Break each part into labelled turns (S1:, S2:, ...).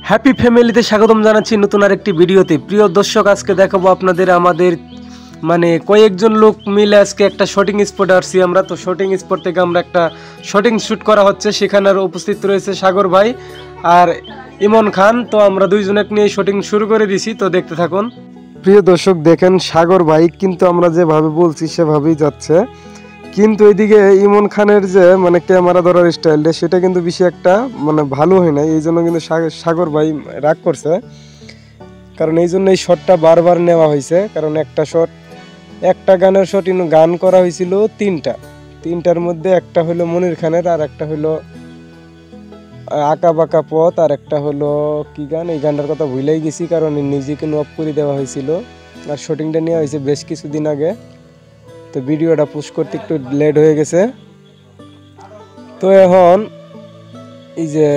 S1: Happy ফ্যামিলিতে স্বাগতম জানাচ্ছি নতুন আরেকটি ভিডিওতে। প্রিয় দর্শক, আজকে দেখাবো আপনাদের আমাদের কয়েকজন লোক মিলে আজকে একটা শুটিং স্পটে আসছি আমরা। তো শুটিং স্পট থেকে আমরা একটা শুটিং শ্যুট করা হচ্ছে, সেখানে উপস্থিত রয়েছে সাগর ভাই আর ইমন খান। তো আমরা দুইজনে নিয়ে শুটিং শুরু করে দিছি, তো দেখতে থাকুন। প্রিয় দর্শক দেখেন, সাগর ভাই কিন্তু আমরা যেভাবে বলছি সেভাবেই যাচ্ছে, কিন্তু এইদিকে ইমন খানের যে ক্যামেরা ধরার স্টাইলটা সেটা কিন্তু বেশি একটা ভালো হয় না। এই জন্য কিন্তু সাগর ভাই রাগ করছে, কারণ এই জন্য এই শটটা বারবার নেওয়া হয়েছে। কারণ একটা গানের শট গান করা হয়েছিল তিনটার মধ্যে একটা হলো মনির খানের, আর একটা হলো আঁকা বাঁকা পথ, আর একটা হলো কি গান, এই গানটার কথা ভুলেই গেছি কারণ নিজেকে অফ করে দেওয়া হয়েছিল। আর শুটিংটা নেওয়া হয়েছে বেশ কিছুদিন আগে, তো ভিডিওটা পোস্ট করতে একটু লেট হয়ে গেছে। তো এখন এই যে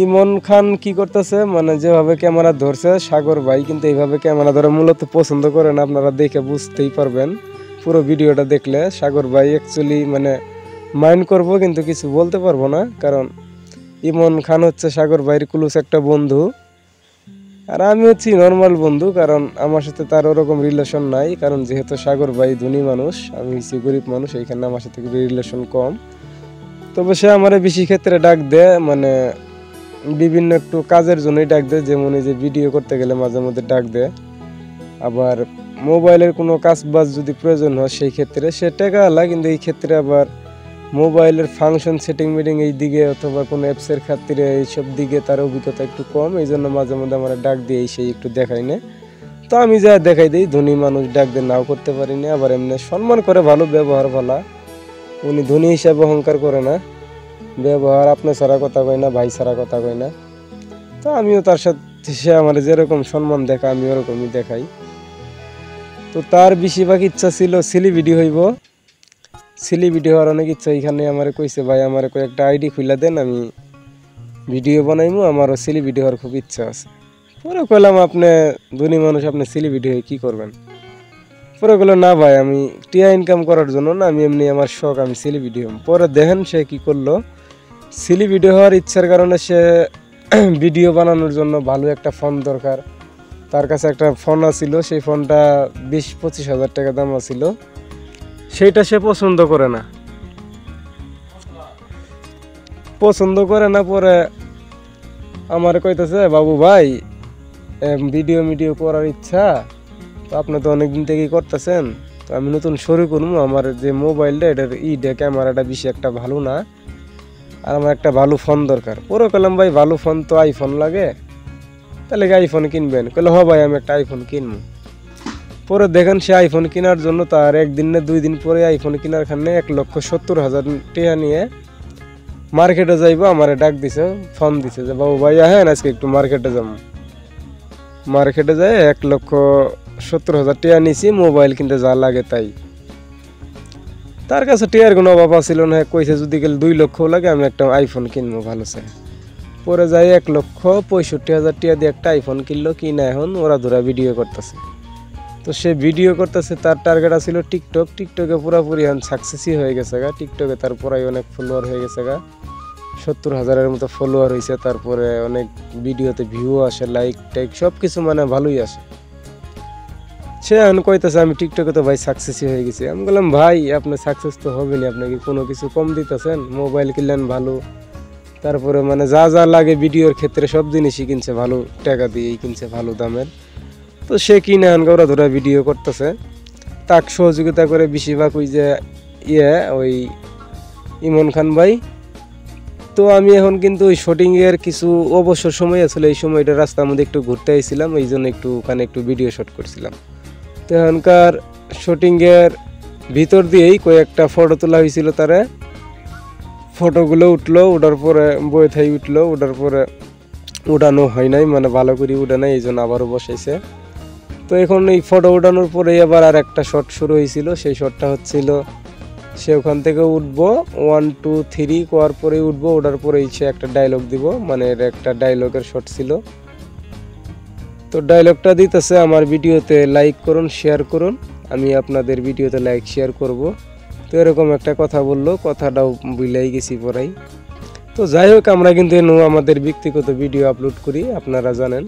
S1: ইমন খান কি করতেছে, যেভাবে ক্যামেরা ধরছে, সাগর ভাই কিন্তু এইভাবে ক্যামেরা ধরে মূলত পছন্দ করে না। আপনারা দেখে বুঝতেই পারবেন পুরো ভিডিওটা দেখলে। সাগর ভাই অ্যাকচুয়ালি মাইন্ড করবো কিন্তু কিছু বলতে পারবো না, কারণ ইমন খান হচ্ছে সাগর ভাইয়ের ক্লোজ একটা বন্ধু, আর আমি হচ্ছি নর্মাল বন্ধু, কারণ আমার সাথে তার ওরকম রিলেশন নাই। কারণ যেহেতু সাগর ভাই ধনী মানুষ, আমি হচ্ছি গরিব মানুষ, এইখানে আমার সাথে রিলেশন কম। তবে সে আমার বেশি ক্ষেত্রে ডাক দেয়, বিভিন্ন একটু কাজের জন্যই ডাক দেয়, যেমন এই যে ভিডিও করতে গেলে মাঝে মধ্যে ডাক দেয়। আবার মোবাইলের কোনো কাজ বাজ যদি প্রয়োজন হয় সেই ক্ষেত্রে সে টাকা আলা, কিন্তু এই ক্ষেত্রে আবার মোবাইলের ফাংশন সেটিং মিটিং এই দিকে অথবা কোনো অ্যাপসের খাতিরে এইসব দিকে তার অভিজ্ঞতা একটু কম, এই জন্য মাঝে মধ্যে আমার ডাক দিয়ে সেই একটু দেখাই না। তো আমি যা দেখাই দিই, ধনী মানুষ ডাক দিয়ে নাও করতে পারি না। আবার এমনি সম্মান করে, ভালো ব্যবহার ভালো, উনি ধনী হিসাবে অহংকার করে না, ব্যবহার আপনার ছাড়া কথা কয় না, ভাই ছাড়া কথা কয় না। তো আমিও তার সাথে, সে আমার যেরকম সম্মান দেখা আমি ওরকমই দেখাই। তো তার বেশিরভাগ ইচ্ছা ছিল সিলি ভিডিও হইব, সিলি ভিডিও হওয়ার অনেক ইচ্ছা। এখানে আমার কইছে, ভাই আমার কয়েকটা আইডি খুলে দেন, আমি ভিডিও বানাইমু, আমারও সিলি ভিডিও হওয়ার খুব ইচ্ছা আছে। পরে কইলাম, আপনি ধনী মানুষ, আপনি সিলি ভিডিও কি করবেন? পরে বললো, না ভাই, আমি টিয়া ইনকাম করার জন্য না, আমি এমনি আমার শখ, আমি সিলি ভিডিও। পরে দেখেন সে কি করলো, সিলি ভিডিও হওয়ার ইচ্ছার কারণে সে ভিডিও বানানোর জন্য ভালো একটা ফোন দরকার। তার কাছে একটা ফোন আছিল, সেই ফোনটা 20-25 হাজার টাকা দাম আছিল, সেইটা সে পছন্দ করে না। পরে আমার কইতেছে, বাবু ভাই ভিডিও করার ইচ্ছা, তো আপনি তো অনেকদিন থেকেই করতেছেন, তো আমি নতুন শুরু করবো। আমার যে মোবাইলটা, এটার ক্যামেরাটা বেশি একটা ভালো না, আর আমার একটা ভালো ফোন দরকার। পরে কইলাম, ভাই ভালো ফোন তো আইফোন লাগে, তাহলে কি আইফোন কিনবেন? কইলো, হ ভাই, আমি একটা আইফোন কিনবো। পরে দেখেন সে আইফোন কেনার জন্য তার 1 দিন না 2 দিন পরে আইফোন কেনার খানে 1,70,000 টাকা নিয়ে মার্কেটে যাইবো। আমার ডাক দিছে, ফোন দিছে যে, বাবু ভাই হ্যাঁ আজকে একটু মার্কেটে যাবো। মার্কেটে যায় 1,70,000 টাকা নিছি মোবাইল কিনতে যা লাগে তাই। তার কাছে টিয়ার কোনো অভাব ছিল না, কইছে যদি গেলে 2 লক্ষ লাগে, আমি একটা আইফোন কিনবো ভালো চাই। পরে যাই 1,65,000 টাকা দিয়ে একটা আইফোন কিনলো, কিনা এখন ওরা ধরা ভিডিও করতেছে। তো সে ভিডিও করতেছে, তার টার্গেট ছিল টিকটকে পুরোপুরি এখন সাকসেসই হয়ে গেছে গা। টিকটকে তার পুরাই অনেক ফলোয়ার হয়ে গেছে গা, 70,000-এর মতো ফলোয়ার হয়েছে। তারপরে অনেক ভিডিওতে ভিউ আসে, লাইক টাইক সব কিছু ভালোই আসে। সে এখন কইতেছে, আমি টিকটকে তো ভাই সাকসেসই হয়ে গেছি। আমি বললাম, ভাই আপনি সাকসেস তো হবেনি, আপনাকে কোনো কিছু কম দিতেছেন, মোবাইল কিনলেন ভালো, তারপরে যা যা লাগে ভিডিওর ক্ষেত্রে সব জিনিসই কিনছে ভালো টাকা দিয়েই কিনছে, ভালো দামের। তো সে কিনে এখন ওরা ধরা ভিডিও করতেছে, তাক সহযোগিতা করে বেশিরভাগ ওই যে ওই ইমন খান ভাই। তো আমি এখন কিন্তু ওই শুটিংয়ের কিছু অবসর সময় আসলে, এই সময়টা রাস্তার মধ্যে একটু ঘুরতে আইছিলাম, এই জন্য একটু ভিডিও শুট করছিলাম। তো এখনকার শুটিংয়ের ভিতর দিয়েই কয়েকটা ফটো তোলা হয়েছিল, তারা ফটোগুলো ওঠার পরে বই থাই ওঠার পরে উঠানো হয় নাই, ভালো করে উঠে নাই, এই জন্য আবারও বসাইছে। তো এখন এই ফটো উঠানোর পরে আবার আর একটা শট শুরু হয়েছিল। সেই শটটা হচ্ছিল, সে ওখান থেকে উঠবো, 1 2 3 করার পরে উঠবো, ওঠার পরে সে একটা ডায়লগ দিব, এটা একটা ডায়লগের শট ছিল। তো ডায়লগটা দিতেছে, আমার ভিডিওতে লাইক করুন, শেয়ার করুন, আমি আপনাদের ভিডিওতে লাইক শেয়ার করব। তো এরকম একটা কথা বললো, কথাটাও ভুলেই গেছি পরাই। তো যাই হোক, আমরা কিন্তু আমাদের ব্যক্তিগত ভিডিও আপলোড করি, আপনারা জানেন।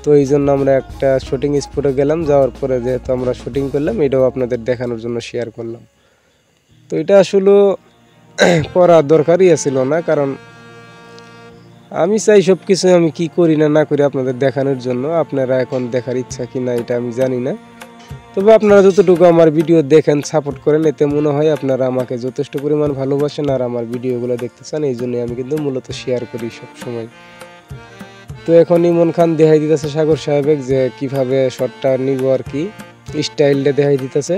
S1: তো এই জন্য আমরা একটা শুটিং স্পটে গেলাম, যাওয়ার পরে যেহেতু আমরা শুটিং করলাম, এটাও আপনাদের দেখানোর জন্য শেয়ার করলাম। তো এটা আসলে করার দরকারই ছিল না, কারণ আমি চাই সব কিছু আমি কি করি না না করি আপনাদের দেখানোর জন্য। আপনারা এখন দেখার ইচ্ছা কি না এটা আমি জানি না, তবে আপনারা যতটুকু আমার ভিডিও দেখেন, সাপোর্ট করেন, এতে মনে হয় আপনারা আমাকে যথেষ্ট পরিমাণ ভালোবাসেন আর আমার ভিডিওগুলো দেখতে চান। এই জন্যই আমি কিন্তু মূলত শেয়ার করি সব সময়। তো এখন ইমন খান দেখাই দিতেছে সাগর সাহেবের যে কিভাবে শটটা নিব আর কি, স্টাইলটা দেখাই দিতেছে।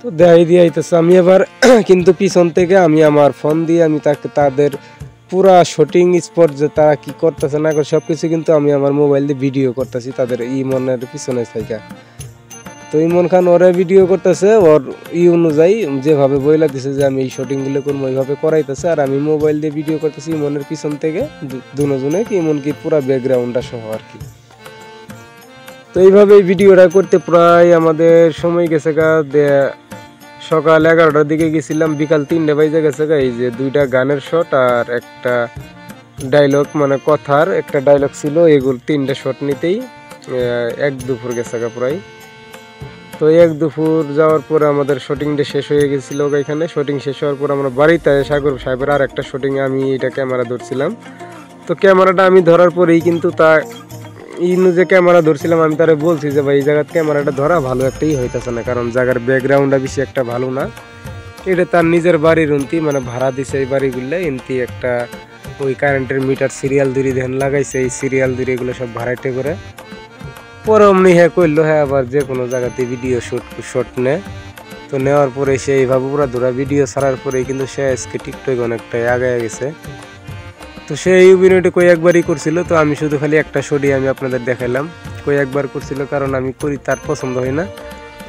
S1: তো দেখাই দিয়ে আইতেছে, আমি এবার কিন্তু পিছন থেকে আমি আমার ফোন দিয়ে আমি তাদের পুরা শুটিং স্পট যে তারা কি করতেছে না করে সবকিছু কিন্তু আমি আমার মোবাইল দিয়ে ভিডিও করতেছি তাদের ইমনের পিছনে থাইকা। তো ইমন খান ওরা ভিডিও করতেছে, ওর অনুযায়ী যেভাবে বইলা দিছে যে আমি এই শুটিংগুলো করবো ওইভাবে করাইতেছে, আর আমি মোবাইল দিয়ে ভিডিও করতেছি ইমনের পিছন থেকে দুজনে, কি ইমন কি পুরা ব্যাকগ্রাউন্ডটা সহ আর কি। তো এইভাবে ভিডিওটা করতে প্রায় আমাদের সময় গেছে সকাল 11টার দিকে গেছিলাম, বিকাল 3টে বাজে গেছে। এই যে 2টা গানের শট আর একটা ডায়লগ, মানে কথার একটা ডায়লগ ছিল, এগুলো 3টে শট নিতেই 1 দুপুর গেছে প্রায়। তো 1 দুপুর যাওয়ার পরে আমাদের শুটিংটা শেষ হয়ে গেছিল। এখানে শুটিং শেষ হওয়ার পর আমরা বাড়িতে সাগর সাহেবের আর একটা শুটিংয়ে আমি এটা ক্যামেরা ধরছিলাম। তো ক্যামেরাটা আমি ধরার পরেই কিন্তু যে ক্যামেরা ধরছিলাম, আমি তারে বলছি যে ভাই এই জায়গার ক্যামেরাটা ধরা ভালো একটাই হইতেছে না, কারণ জায়গার ব্যাকগ্রাউন্ডটা বেশি একটা ভালো না। এটা তার নিজের বাড়ির উন্তি, মানে ভাড়া দিছে এই বাড়িগুলো এনতি একটা ওই কারেন্টের মিটার সিরিয়াল দূরি ধ্যান লাগাইছে, এই সিরিয়াল দূরি এগুলো সব ভাড়াইতে করে। পরে অমনি হ্যাঁ করলো, হ্যাঁ আবার যে কোনো জায়গাতে ভিডিও শট নেয়। তো নেওয়ার পরে সে এইভাবে পুরো ধরা ভিডিও ছাড়ার পরেই কিন্তু সে আজকে টিকটক অনেকটাই আগায় গেছে। তো সে এই অভিনয়টা কয়েকবারই করছিল, তো আমি শুধু খালি একটা শটই আমি আপনাদের দেখাইলাম। কয়েকবার করছিল কারণ আমি করি, তার পছন্দ হয় না,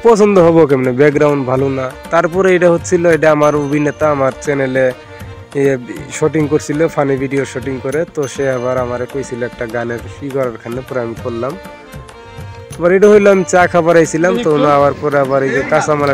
S1: পছন্দ হবো কেমনে, ব্যাকগ্রাউন্ড ভালো না। তারপরে এটা হচ্ছিল, এটা আমার অভিনেতা আমার চ্যানেলে শুটিং করছিল, ফানি ভিডিও শুটিং করে। তো সে আবার আমার কইছিল একটা গানের করার খানে, পরে আমি করলাম। আবার এটা হইলো আমি চা খাবার আইছিলাম, তো না আবার পরে আবার এই যে কাঁচামাল